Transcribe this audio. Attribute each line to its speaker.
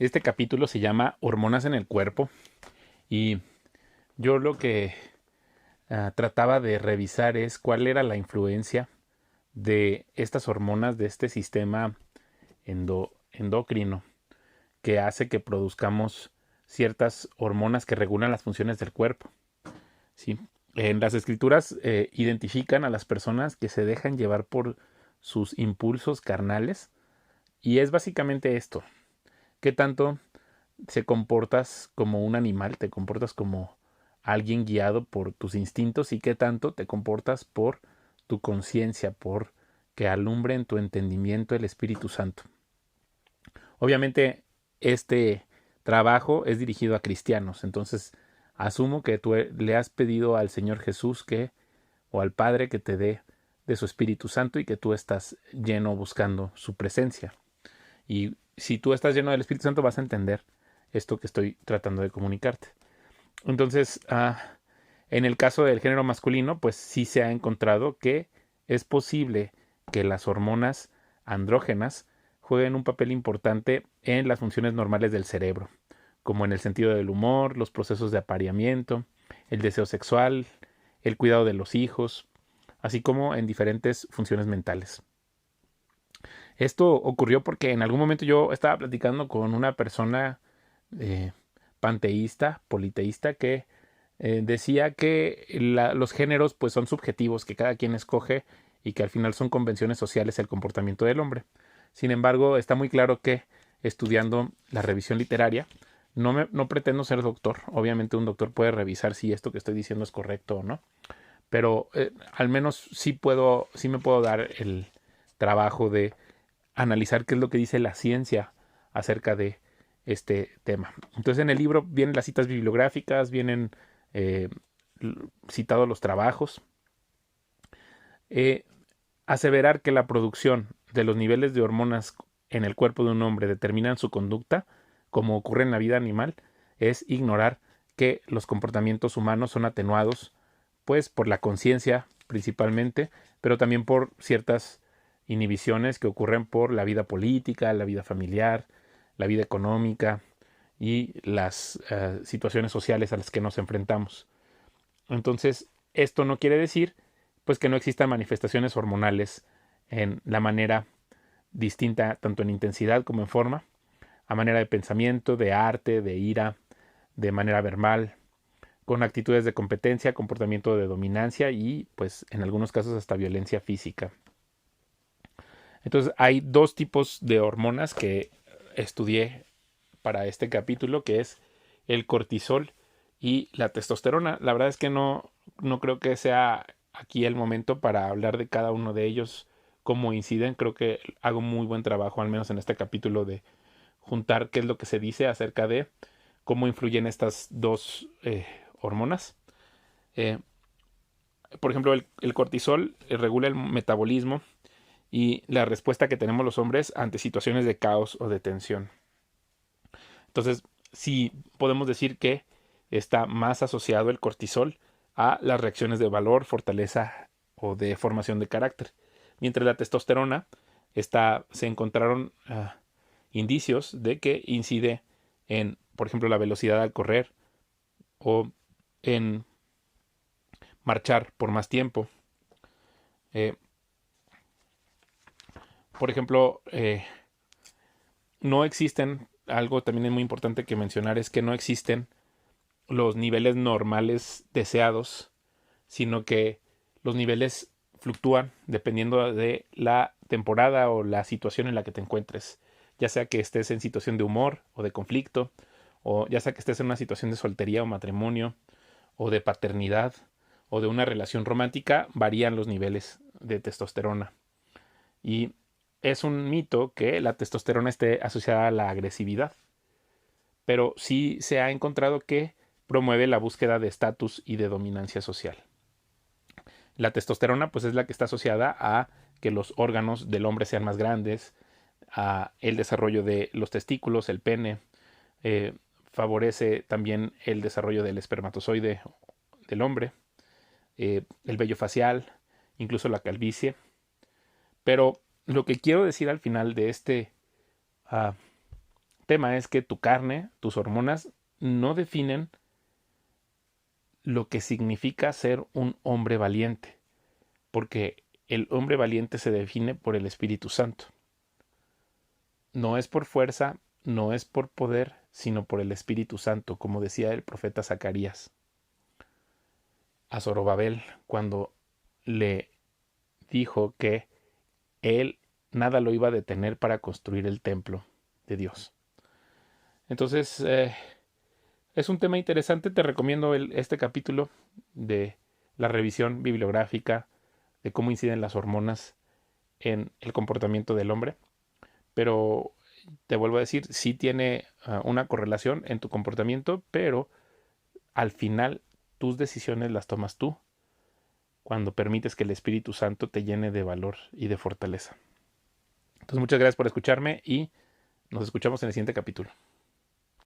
Speaker 1: Este capítulo se llama Hormonas en el cuerpo y yo lo que trataba de revisar es cuál era la influencia de estas hormonas, de este sistema endocrino que hace que produzcamos ciertas hormonas que regulan las funciones del cuerpo. ¿Sí? En las escrituras identifican a las personas que se dejan llevar por sus impulsos carnales y es básicamente esto. ¿Qué tanto se comportas como un animal, te comportas como alguien guiado por tus instintos y qué tanto te comportas por tu conciencia, por que alumbre en tu entendimiento el Espíritu Santo? Obviamente este trabajo es dirigido a cristianos, entonces asumo que tú le has pedido al Señor Jesús que o al Padre que te dé de su Espíritu Santo y que tú estás lleno buscando su presencia. Y si tú estás lleno del Espíritu Santo vas a entender esto que estoy tratando de comunicarte. Entonces, en el caso del género masculino, pues sí se ha encontrado que es posible que las hormonas andrógenas jueguen un papel importante en las funciones normales del cerebro, como en el sentido del humor, los procesos de apareamiento, el deseo sexual, el cuidado de los hijos, así como en diferentes funciones mentales. Esto ocurrió porque en algún momento yo estaba platicando con una persona eh, panteísta, politeísta, que decía que los géneros pues son subjetivos, que cada quien escoge y que al final son convenciones sociales el comportamiento del hombre. Sin embargo, está muy claro que estudiando la revisión literaria, no pretendo ser doctor. Obviamente un doctor puede revisar si esto que estoy diciendo es correcto o no, pero al menos sí me puedo dar el trabajo de analizar qué es lo que dice la ciencia acerca de este tema. Entonces en el libro vienen las citas bibliográficas, vienen eh, citados los trabajos. Eh, Aseverar que la producción de los niveles de hormonas en el cuerpo de un hombre determinan su conducta, como ocurre en la vida animal, es ignorar que los comportamientos humanos son atenuados, pues por la conciencia principalmente, pero también por ciertas inhibiciones que ocurren por la vida política, la vida familiar, la vida económica y las situaciones sociales a las que nos enfrentamos. Entonces, esto no quiere decir pues que no existan manifestaciones hormonales en la manera distinta, tanto en intensidad como en forma, a manera de pensamiento, de arte, de ira, de manera verbal, con actitudes de competencia, comportamiento de dominancia y, pues, en algunos casos hasta violencia física. Entonces, hay dos tipos de hormonas que estudié para este capítulo, que es el cortisol y la testosterona. La verdad es que no creo que sea aquí el momento para hablar de cada uno de ellos, cómo inciden. Creo que hago muy buen trabajo, al menos en este capítulo, de juntar qué es lo que se dice acerca de cómo influyen estas dos hormonas. Eh, por ejemplo, el cortisol regula el metabolismo y la respuesta que tenemos los hombres ante situaciones de caos o de tensión. Entonces, sí podemos decir que está más asociado el cortisol a las reacciones de valor, fortaleza o de formación de carácter. Mientras la testosterona se encontraron indicios de que incide en, por ejemplo, la velocidad al correr o en marchar por más tiempo. Eh, por ejemplo, no existen, algo también es muy importante que mencionar es que no existen los niveles normales deseados, sino que los niveles fluctúan dependiendo de la temporada o la situación en la que te encuentres, ya sea que estés en situación de humor o de conflicto, o ya sea que estés en una situación de soltería o matrimonio, o de paternidad, o de una relación romántica, varían los niveles de testosterona. Y es un mito que la testosterona esté asociada a la agresividad, pero sí se ha encontrado que promueve la búsqueda de estatus y de dominancia social. La testosterona pues es la que está asociada a que los órganos del hombre sean más grandes, a el desarrollo de los testículos, el pene, eh, favorece también el desarrollo del espermatozoide del hombre, el vello facial, incluso la calvicie. Pero lo que quiero decir al final de este uh, tema es que tu carne, tus hormonas, no definen lo que significa ser un hombre valiente, porque el hombre valiente se define por el Espíritu Santo. No es por fuerza, no es por poder, sino por el Espíritu Santo, como decía el profeta Zacarías a Zorobabel cuando le dijo que él nada lo iba a detener para construir el templo de Dios. Entonces, es un tema interesante. Te recomiendo este capítulo de la revisión bibliográfica de cómo inciden las hormonas en el comportamiento del hombre. Pero te vuelvo a decir, sí tiene una correlación en tu comportamiento, pero al final tus decisiones las tomas tú cuando permites que el Espíritu Santo te llene de valor y de fortaleza. Entonces, muchas gracias por escucharme y nos escuchamos en el siguiente capítulo.